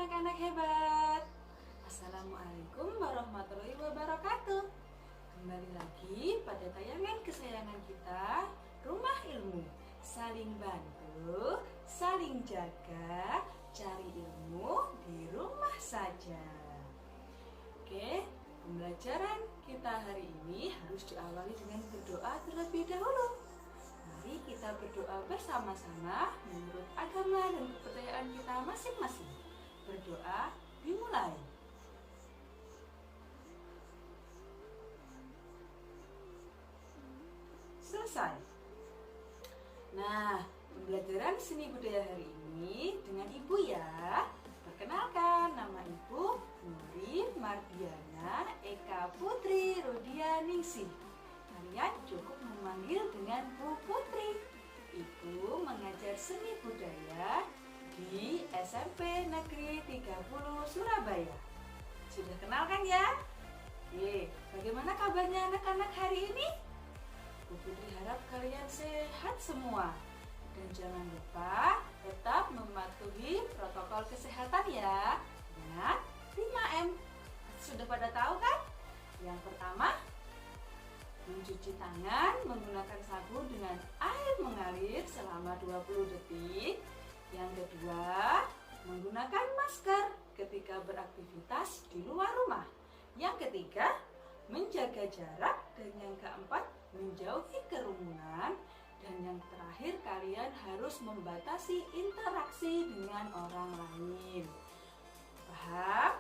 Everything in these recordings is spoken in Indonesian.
anak-anak hebat. Assalamualaikum warahmatullahi wabarakatuh. Kembali lagi pada tayangan kesayangan kita, Rumah Ilmu. Saling bantu, saling jaga, cari ilmu di rumah saja. Oke, pembelajaran kita hari ini harus diawali dengan berdoa terlebih dahulu. Mari kita berdoa bersama-sama menurut agama dan kepercayaan kita masing-masing. Berdoa dimulai. Selesai. Nah, pembelajaran seni budaya hari ini dengan Ibu ya. Perkenalkan, nama Ibu Nuri Mardiana Eka Putri Rudianingsih. Kalian cukup memanggil dengan Bu Putri. Ibu mengajar seni budaya di SMP Negeri 30 Surabaya. Sudah kenal kan ya? Oke, bagaimana kabarnya anak-anak hari ini? Bu Putri harap kalian sehat semua. Dan jangan lupa tetap mematuhi protokol kesehatan ya. Ingat 5M. Sudah pada tahu kan? Yang pertama, mencuci tangan menggunakan sabun dengan air mengalir selama 20 detik. Yang kedua, menggunakan masker ketika beraktivitas di luar rumah. Yang ketiga, menjaga jarak. Dan yang keempat, menjauhi kerumunan. Dan yang terakhir, kalian harus membatasi interaksi dengan orang lain. Paham?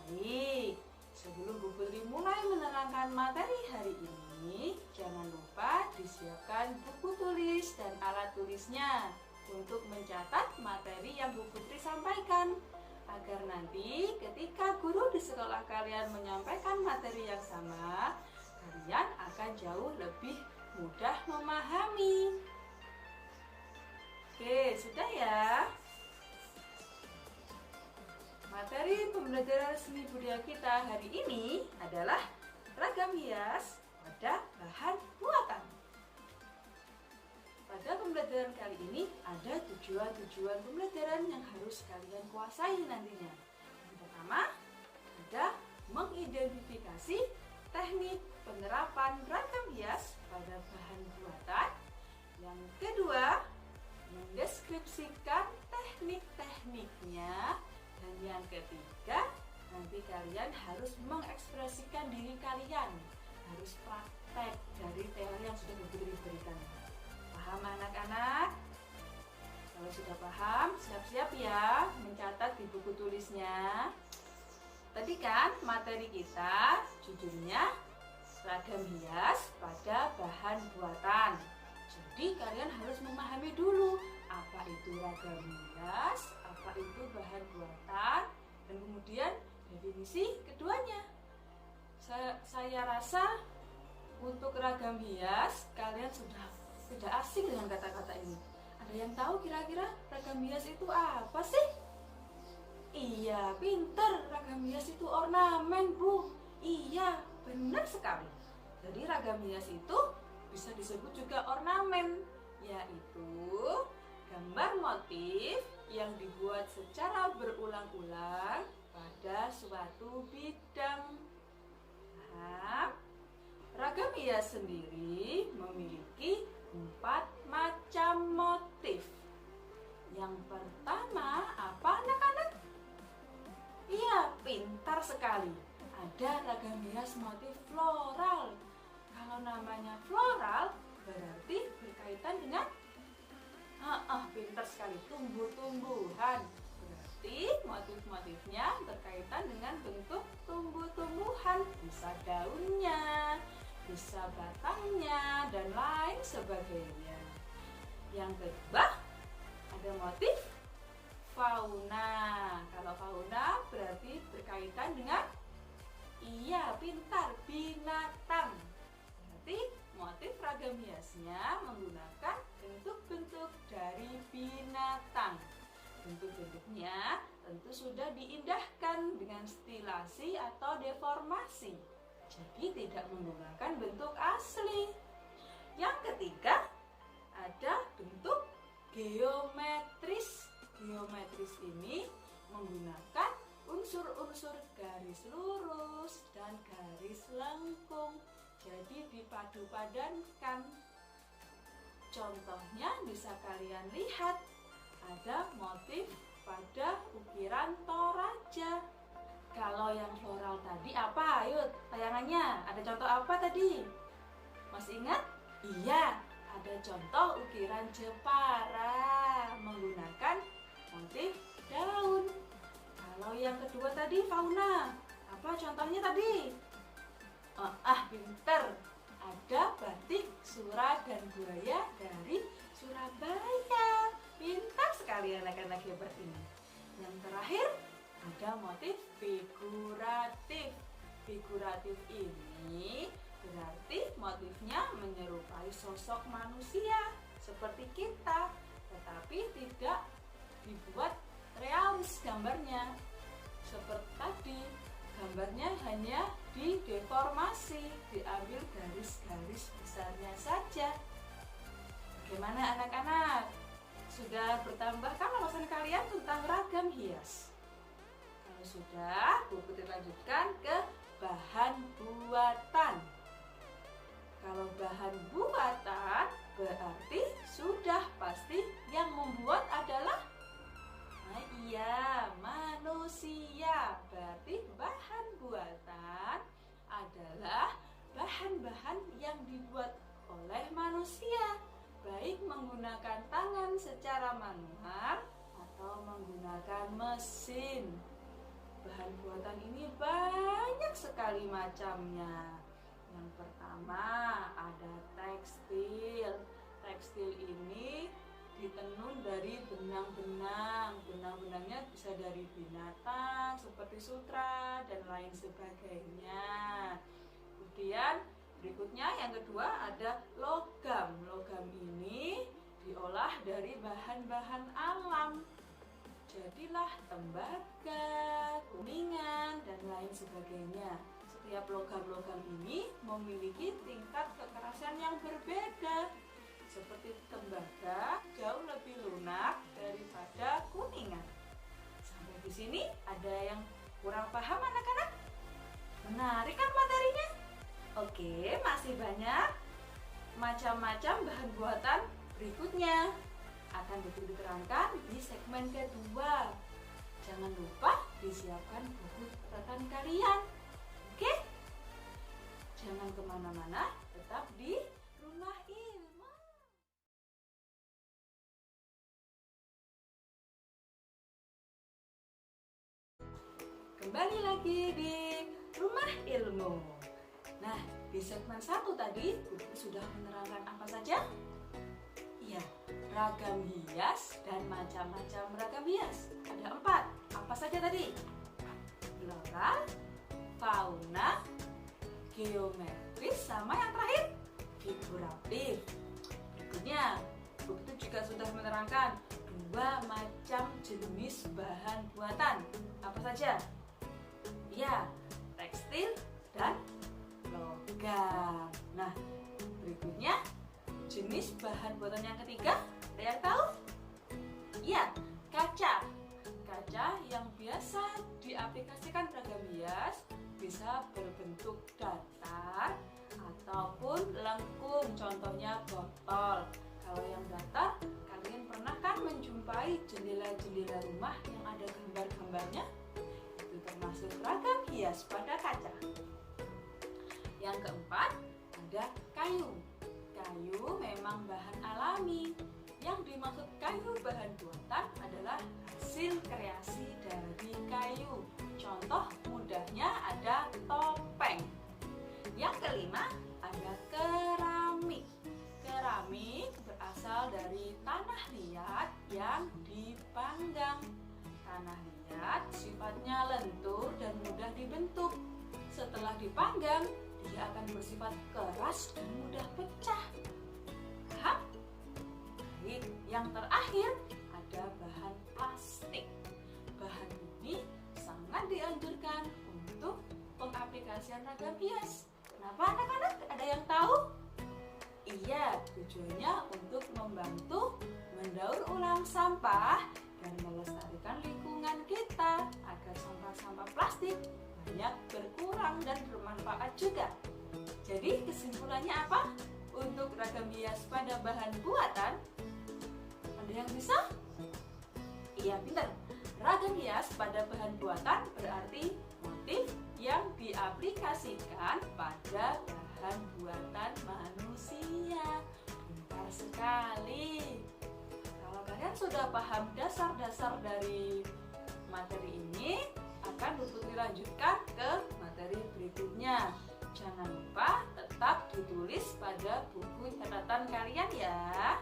Baik. Sebelum Bu Putri mulai menerangkan materi hari ini, jangan lupa disiapkan buku tulis dan alat tulisnya untuk mencatat materi yang Bu Putri sampaikan, agar nanti ketika guru di sekolah kalian menyampaikan materi yang sama, kalian akan jauh lebih mudah memahami. Oke, sudah ya? Materi pembelajaran seni budaya kita hari ini adalah ragam hias pada bahan buatan. Pada pembelajaran kali ini ada tujuan pembelajaran yang harus kalian kuasai nantinya. Yang pertama, ada mengidentifikasi teknik penerapan ragam hias pada bahan buatan. Yang kedua, mendeskripsikan teknik-tekniknya. Dan yang ketiga, nanti kalian harus mengekspresikan diri kalian. Harus praktek dari teori yang sudah diberikan. Paham anak-anak? Kalau sudah paham, siap-siap ya mencatat di buku tulisnya. Tadi kan materi kita judulnya ragam hias pada bahan buatan. Jadi kalian harus memahami dulu apa itu ragam hias, apa itu bahan buatan, dan kemudian definisi keduanya. Saya rasa untuk ragam hias kalian sudah tidak asing dengan kata-kata ini. Ada yang tahu kira-kira ragam hias itu apa sih? Iya, pinter. Ragam hias itu ornamen, Bu. Iya, benar sekali. Jadi ragam hias itu bisa disebut juga ornamen, yaitu gambar motif yang dibuat secara berulang-ulang pada suatu bidang. Nah, ragam hias sendiri memiliki 4 macam motif. Yang pertama, apa anak-anak? Iya, pintar sekali. Ada ragam hias motif floral. Kalau namanya floral berarti berkaitan dengan pintar sekali, tumbuh-tumbuhan. Berarti motif-motifnya berkaitan dengan bentuk tumbuh-tumbuhan. Bisa daunnya, bisa batangnya, dan lain sebagainya. Yang kedua, ada motif fauna. Kalau fauna berarti berkaitan dengan, iya, pintar, binatang. Berarti motif ragam hiasnya menggunakan bentuk-bentuk dari binatang. Bentuk-bentuknya tentu sudah diindahkan dengan stilasi atau deformasi. Jadi tidak menggunakan bentuk asli. Yang ketiga, ada bentuk geometris. Geometris ini menggunakan unsur-unsur garis lurus dan garis lengkung. Jadi dipadu-padankan. Contohnya bisa kalian lihat, ada motif pada ukiran Toraja. Kalau yang floral tadi apa? Ayo tayangannya, ada contoh apa tadi? Masih ingat? Iya, ada contoh ukiran Jepara menggunakan motif daun. Kalau yang kedua tadi fauna, apa contohnya tadi? Pinter. Ada batik Sura dan Buaya dari Surabaya. Pintar sekali anak-anak hebat ini. Yang terakhir ada motif figuratif. Figuratif ini berarti motifnya menyerupai sosok manusia seperti kita, tetapi tidak dibuat realis gambarnya. Seperti tadi, gambarnya hanya dideformasi, diambil garis-garis besarnya saja. Bagaimana anak-anak? Sudah bertambahkah wawasan kalian tentang ragam hias? Kalau sudah, Bu Putri lanjutkan ke bahan buatan. Kalau bahan buatan berarti sudah pasti yang membuat adalah manusia. Berarti bahan buatan adalah bahan-bahan yang dibuat oleh manusia, baik menggunakan tangan secara manual atau menggunakan mesin. Bahan buatan ini banyak sekali macamnya. Yang pertama ada tekstil. Tekstil ini ditenun dari benang-benang. Benang-benangnya bisa dari binatang seperti sutra dan lain sebagainya. Kemudian berikutnya yang kedua ada logam. Logam ini diolah dari bahan-bahan alam. Jadilah tembaga, kuningan, dan lain sebagainya. Setiap logam-logam ini memiliki tingkat kekerasan yang berbeda. Seperti tembaga jauh lebih lunak daripada kuningan. Sampai di sini ada yang kurang paham anak-anak? Menarik kan materinya? Oke, masih banyak macam-macam bahan buatan berikutnya akan diterangkan di segmen kedua. Jangan lupa disiapkan buku catatan kalian. Oke? Jangan kemana-mana, tetap di Rumah Ilmu. Kembali lagi di Rumah Ilmu. Nah, di segmen 1 tadi, Budi sudah menerangkan apa saja? Iya, ragam hias dan macam-macam ragam hias. Ada 4. Apa saja tadi? Floral, fauna, geometris, sama yang terakhir figuratif. Berikutnya, Budi juga sudah menerangkan 2 macam jenis bahan buatan. Apa saja? Ya, tekstil dan logam. Nah, berikutnya jenis bahan buatan yang ketiga, ada yang tahu? Ya, kaca. Kaca yang biasa diaplikasikan ragam hias bisa berbentuk datar ataupun lengkung, contohnya botol. Kalau yang datar, kalian pernah kan menjumpai jendela-jendela rumah yang ada gambar-gambarnya? Itu termasuk ragam hias pada kaca. Yang keempat, ada kayu. Kayu memang bahan alami. Yang dimaksud kayu bahan buatan adalah hasil kreasi dari kayu. Contoh mudahnya ada topeng. Yang kelima, ada keramik. Keramik berasal dari tanah liat yang dipanggang. Tanah liat sifatnya lentur dan mudah dibentuk. Setelah dipanggang, dia akan bersifat keras dan mudah pecah. Paham? Baik, yang terakhir ada bahan plastik. Bahan ini sangat dianjurkan untuk pengaplikasian ragam hias. Kenapa anak-anak? Ada yang tahu? Iya, tujuannya untuk membantu mendaur ulang sampah dan melestarikan lingkungan kita. banyak berkurang dan bermanfaat juga. Jadi kesimpulannya apa? Untuk ragam hias pada bahan buatan, ada yang bisa? Iya, pintar. Ragam hias pada bahan buatan berarti motif yang diaplikasikan pada bahan buatan manusia. Pintar sekali. Kalau kalian sudah paham dasar-dasar dari materi ini, akan Bu Putri lanjutkan ke materi berikutnya. Jangan lupa tetap ditulis pada buku catatan kalian ya.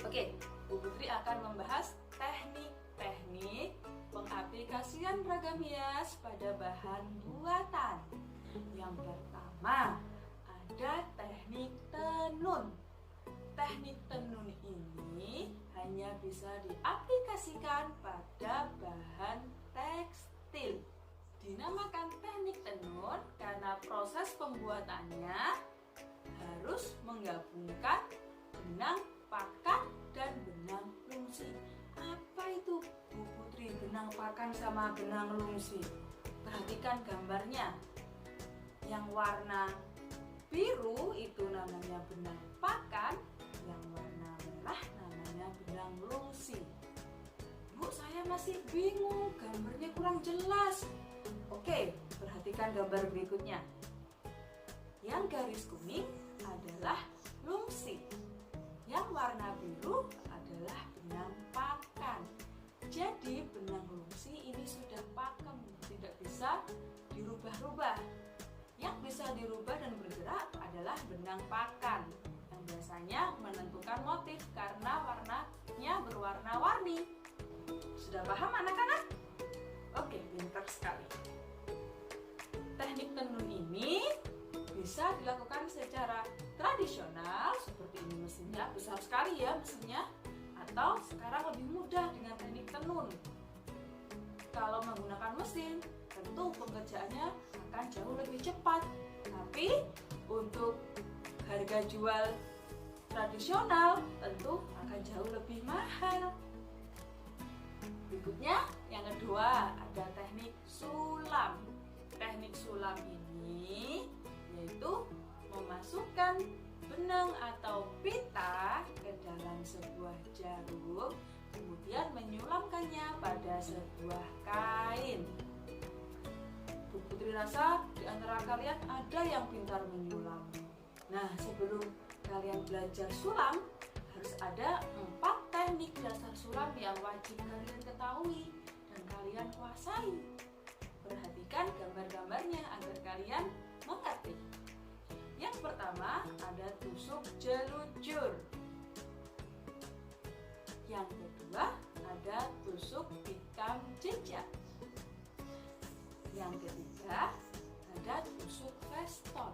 Oke, Bu Putri akan membahas teknik-teknik pengaplikasian ragam hias pada bahan buatan. Yang pertama, ada teknik tenun. Teknik tenun ini hanya bisa diaplikasikan pada bahan tekstil. Dinamakan teknik tenun karena proses pembuatannya harus menggabungkan benang pakan dan benang lungsi. Apa itu, Bu Putri, benang pakan sama benang lungsi? Perhatikan gambarnya. Yang warna biru itu namanya benang pakan, yang warna merah namanya benang lungsi. Bu, saya masih bingung, gambarnya kurang jelas. Oke, perhatikan gambar berikutnya. Yang garis kuning adalah lungsi, yang warna biru adalah benang pakan. Jadi benang lungsi ini sudah pakem, tidak bisa dirubah-rubah. Yang bisa dirubah dan bergerak adalah benang pakan, yang biasanya menentukan motif karena warnanya berwarna-warni. Sudah paham anak-anak? Oke, pintar sekali. Teknik tenun ini bisa dilakukan secara tradisional, seperti ini mesinnya, besar sekali ya mesinnya, atau sekarang lebih mudah dengan teknik tenun. Kalau menggunakan mesin, tentu pengerjaannya akan jauh lebih cepat. Tapi untuk harga jual tradisional tentu akan jauh lebih mahal. Berikutnya, yang kedua, ada teknik sulam. Teknik sulam ini yaitu memasukkan benang atau pita ke dalam sebuah jarum, kemudian menyulamkannya pada sebuah kain. Bu Putri rasa di antara kalian ada yang pintar menyulam. Nah, sebelum kalian belajar sulam, harus ada 4 teknik dasar sulam yang wajib kalian ketahui dan kalian kuasai. Perhatikan gambar-gambarnya agar kalian mengerti. Yang pertama ada tusuk jeluncur. Yang kedua ada tusuk tikam jejak. Yang ketiga ada tusuk veston.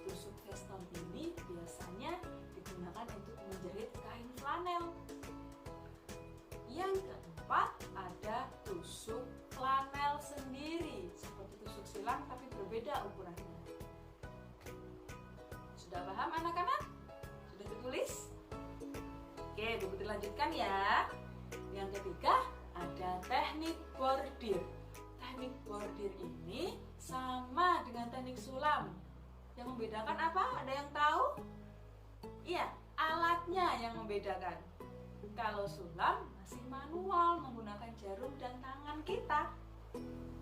Tusuk veston ini biasanya digunakan untuk menjahit kain flanel. Yang keempat ada tusuk flanel sendiri, seperti tusuk silang tapi berbeda ukurannya. Sudah paham anak-anak? Sudah tertulis? Oke, Bu Putri lanjutkan ya. Yang ketiga ada teknik bordir. Teknik bordir ini sama dengan teknik sulam. Yang membedakan apa? Ada yang tahu? Iya, alatnya yang membedakan. Kalau sulam masih manual menggunakan jarum dan tangan kita.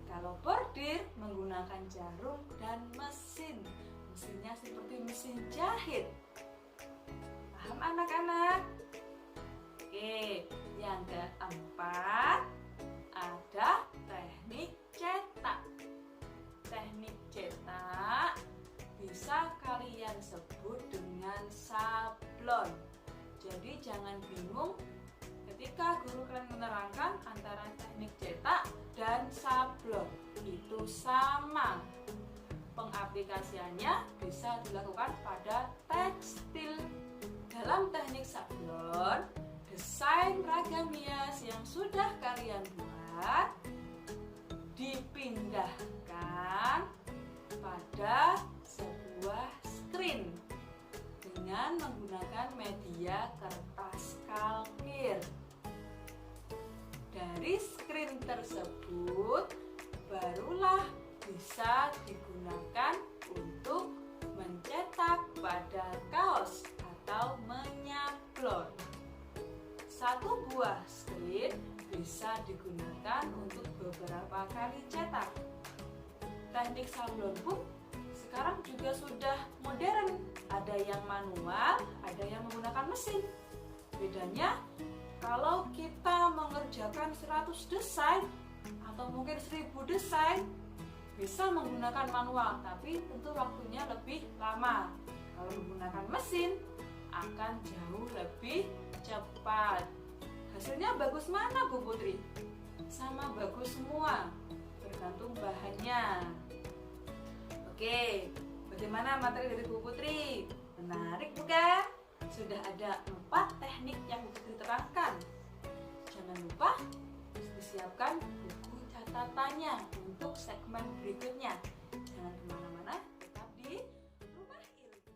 Kalau bordir menggunakan jarum dan mesin. Mesinnya seperti mesin jahit. Paham anak-anak? Oke, yang keempat ada teknik cetak. Teknik cetak bisa kalian sebut dengan sablon. Jadi jangan bingung ketika guru kalian menerangkan antara teknik cetak dan sablon. Itu sama. Pengaplikasiannya bisa dilakukan pada tekstil. Dalam teknik sablon, desain ragam hias yang sudah kalian buat dipindahkan pada sebuah screen dengan menggunakan media kertas kalkir. Dari screen tersebut barulah bisa digunakan untuk mencetak pada kaos atau menyablon. Satu buah screen bisa digunakan untuk beberapa kali cetak. Teknik sablon pun sekarang juga sudah modern. Ada yang manual, ada yang menggunakan mesin. Bedanya, kalau kita mengerjakan 100 desain atau mungkin 1000 desain, bisa menggunakan manual, tapi tentu waktunya lebih lama. Kalau menggunakan mesin, akan jauh lebih cepat. Hasilnya bagus mana, Bu Putri? Sama bagus semua, tergantung bahannya. Oke, bagaimana materi dari Bu Putri? Menarik bukan? Sudah ada 4 teknik yang diterangkan. Jangan lupa disiapkan buku catatannya untuk segmen berikutnya. Jangan kemana-mana, tetap di Rumah Ilmu.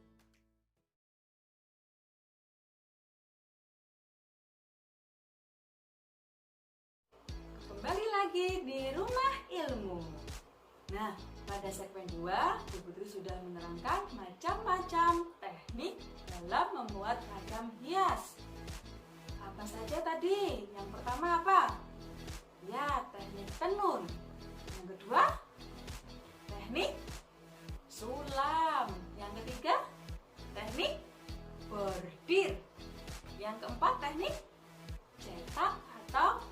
Kembali lagi di Rumah Ilmu. Nah, pada segmen 2, Bu Putri sudah menerangkan macam-macam teknik dalam membuat ragam hias. Apa saja tadi? Yang pertama apa? Ya, teknik tenun. Yang kedua, teknik sulam. Yang ketiga, teknik bordir. Yang keempat, teknik cetak atau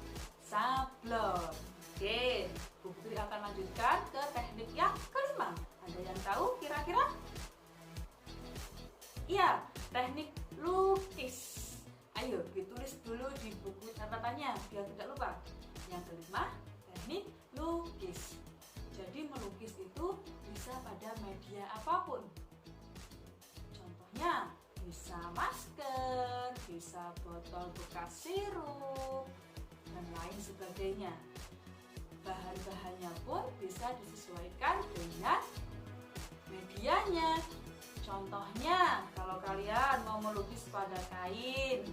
sablon. Oke, Bu Putri akan lanjutkan ke teknik yang kelima. Ada yang tahu kira-kira? Iya, teknik lukis. Ayo ditulis dulu di buku catatannya biar tidak lupa. Yang kelima, teknik lukis. Jadi melukis itu bisa pada media apapun. Contohnya bisa masker, bisa botol bekas sirup, dan lain sebagainya. Bahan-bahannya pun bisa disesuaikan dengan medianya. Contohnya, kalau kalian mau melukis pada kain,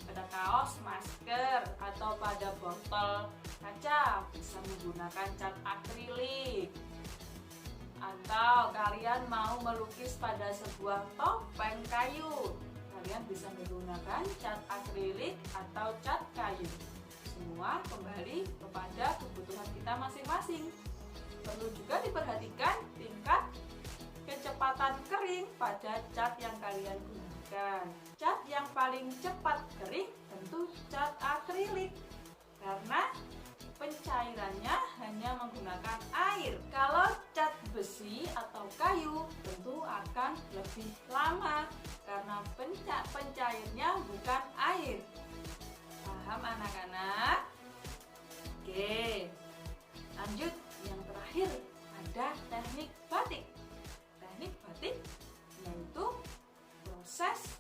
pada kaos, masker, atau pada botol kaca, bisa menggunakan cat akrilik. Atau kalian mau melukis pada sebuah topeng kayu, kalian bisa menggunakan cat akrilik atau cat kayu. Semua kembali kepada kebutuhan kita masing-masing. Perlu juga diperhatikan tingkat kecepatan kering pada cat yang kalian gunakan. Cat yang paling cepat kering tentu cat akrilik, karena pencairannya hanya menggunakan air. Kalau cat besi atau kayu tentu akan lebih lama, karena pencairnya bukan air. Paham anak-anak? Oke, lanjut. Yang terakhir ada teknik batik. Teknik batik yaitu proses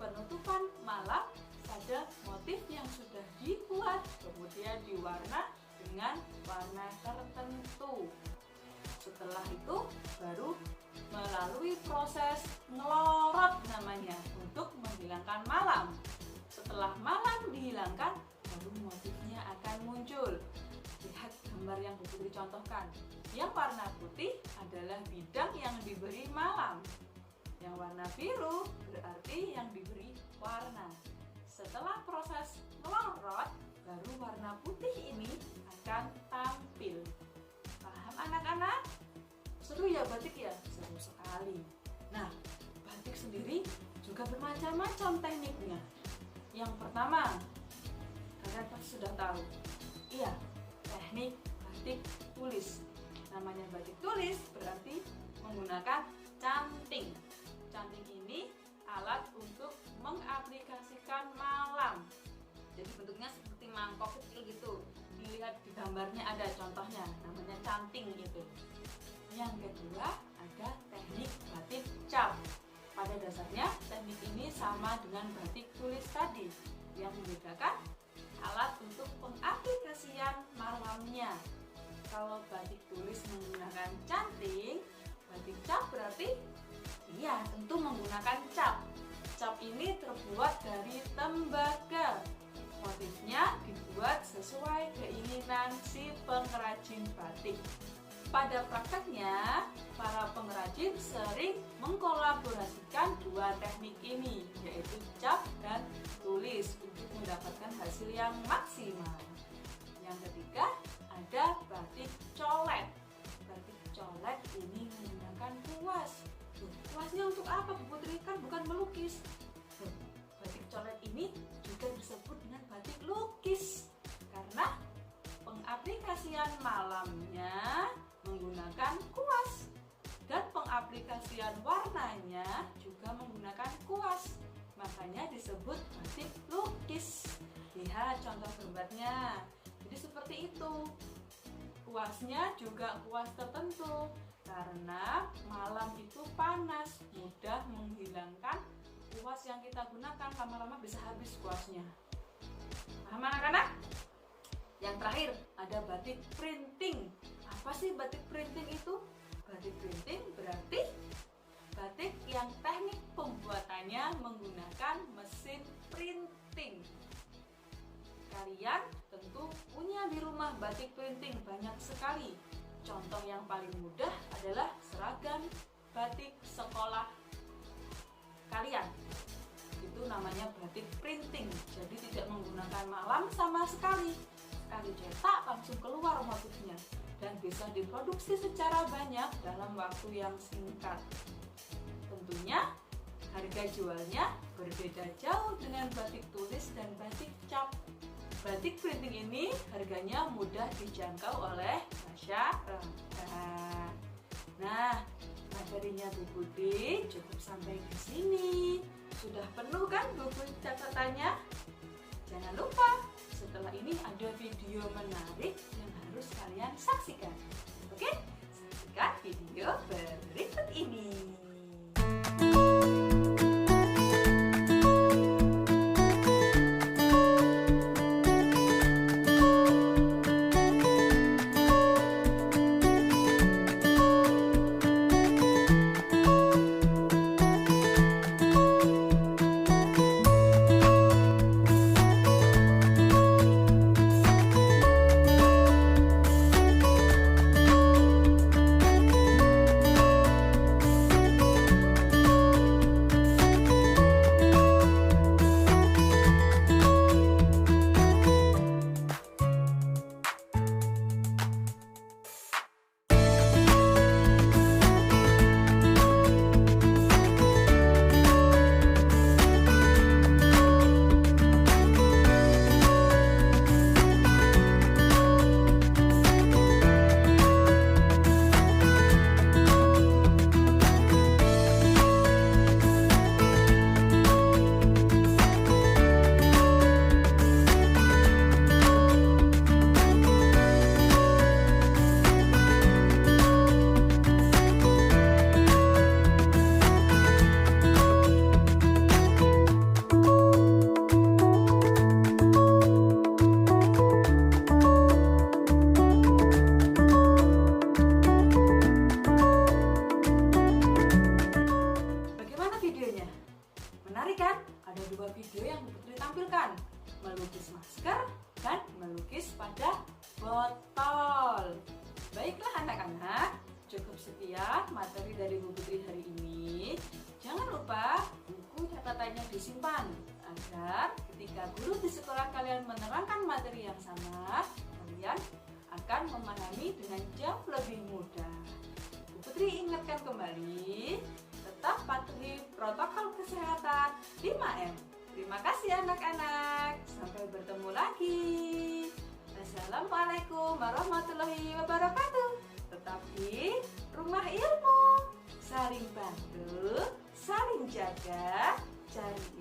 penutupan malam pada motif yang sudah dibuat, kemudian diwarna dengan warna tertentu. Setelah itu baru melalui proses ngelorot namanya untuk menghilangkan malam. Setelah malam dihilangkan, baru motifnya akan muncul. Lihat gambar yang Bu Putri contohkan. Yang warna putih adalah bidang yang diberi malam. Yang warna biru berarti yang diberi warna. Setelah proses melorot, baru warna putih ini akan tampil. Paham anak-anak? Seru ya batik ya? Seru sekali. Nah, batik sendiri juga bermacam-macam tekniknya. Yang pertama, kalian pasti sudah tahu. Iya, teknik batik tulis. Namanya batik tulis berarti menggunakan canting. Canting ini alat untuk mengaplikasikan malam. Jadi bentuknya seperti mangkok kecil gitu. Dilihat di gambarnya ada contohnya, namanya canting gitu. Yang kedua ada teknik batik cap. Pada dasarnya teknik ini sama dengan batik tulis tadi. Yang membedakan alat untuk pengaplikasian malamnya. Kalau batik tulis menggunakan canting, batik cap berarti iya tentu menggunakan cap. Cap ini terbuat dari tembaga. Motifnya dibuat sesuai keinginan si pengrajin batik. Pada prakteknya, para pengrajin sering mengkolaborasikan dua teknik ini, yaitu cap dan tulis untuk mendapatkan hasil yang maksimal. Yang ketiga, ada batik colet. Batik colet ini menggunakan kuas. Kuasnya untuk apa, Bu Putri? Kan bukan melukis. Batik colet ini juga disebut dengan batik lukis karena pengaplikasian malamnya menggunakan kuas dan pengaplikasian warnanya juga menggunakan kuas, makanya disebut batik lukis. Lihat contoh gambarnya. Jadi seperti itu. Kuasnya juga kuas tertentu karena malam itu panas, mudah menghilangkan kuas yang kita gunakan, lama-lama bisa habis kuasnya. Paham anak-anak? Yang terakhir ada batik printing. Apa sih batik printing itu? Batik printing berarti batik yang teknik pembuatannya menggunakan mesin printing. Kalian tentu punya di rumah batik printing banyak sekali. Contoh yang paling mudah adalah seragam batik sekolah kalian. Itu namanya batik printing. Jadi tidak menggunakan malam sama sekali. Sekali cetak langsung keluar motifnya dan bisa diproduksi secara banyak dalam waktu yang singkat. Tentunya harga jualnya berbeda jauh dengan batik tulis dan batik cap. Batik printing ini harganya mudah dijangkau oleh masyarakat. Nah, materinya Bu Putri cukup sampai di sini. Sudah penuh kan buku catatannya? Jangan lupa, setelah ini ada video menarik yang harus kalian saksikan. Oke? Saksikan video berikut ini. melukis masker dan melukis pada botol. Baiklah anak-anak, cukup sekian materi dari Bu Putri hari ini. Jangan lupa buku catatannya disimpan agar ketika guru di sekolah kalian menerangkan materi yang sama, kalian akan memahami dengan jauh lebih mudah. Bu Putri ingatkan kembali, tetap patuhi protokol kesehatan 5M. Terima kasih anak-anak. Sampai bertemu lagi. Assalamualaikum warahmatullahi wabarakatuh. Tetap di Rumah Ilmu. Saling bantu, saling jaga, cari